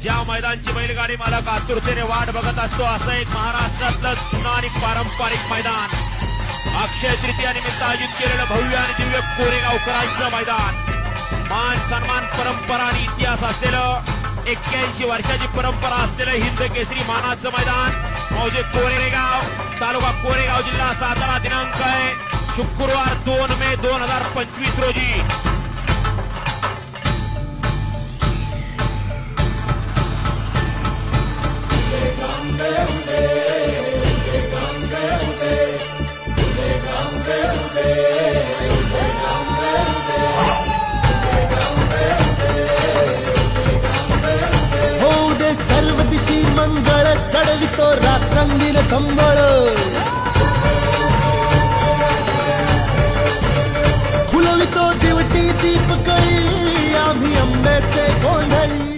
ज्या मैदानची बैलगाडी मालक आतुरतेने वाट बघत असतो असं एक महाराष्ट्रातलं जुनं आणि पारंपरिक मैदान, अक्षय तृतीया निमित्त आयोजित केलेलं भव्य आणि दिव्य कोरेगावकरांचं मैदान, मान सन्मान परंपरा आणि इतिहास असलेलं 81 वर्षाची परंपरा असलेलं हिंद केसरी मानाचं मैदान मौजे कोरेगाव, तालुका कोरेगाव, जिल्हा सातारा. दिनांक आहे शुक्रवार 2 मे 2025 रोजी. होऊ दे सर्व दिशी मंगळ, चढवितो रात्रंगील संबळ, फुलवितो दिवटी दीपकळी, आम्ही अंब्याचे गोंधळी.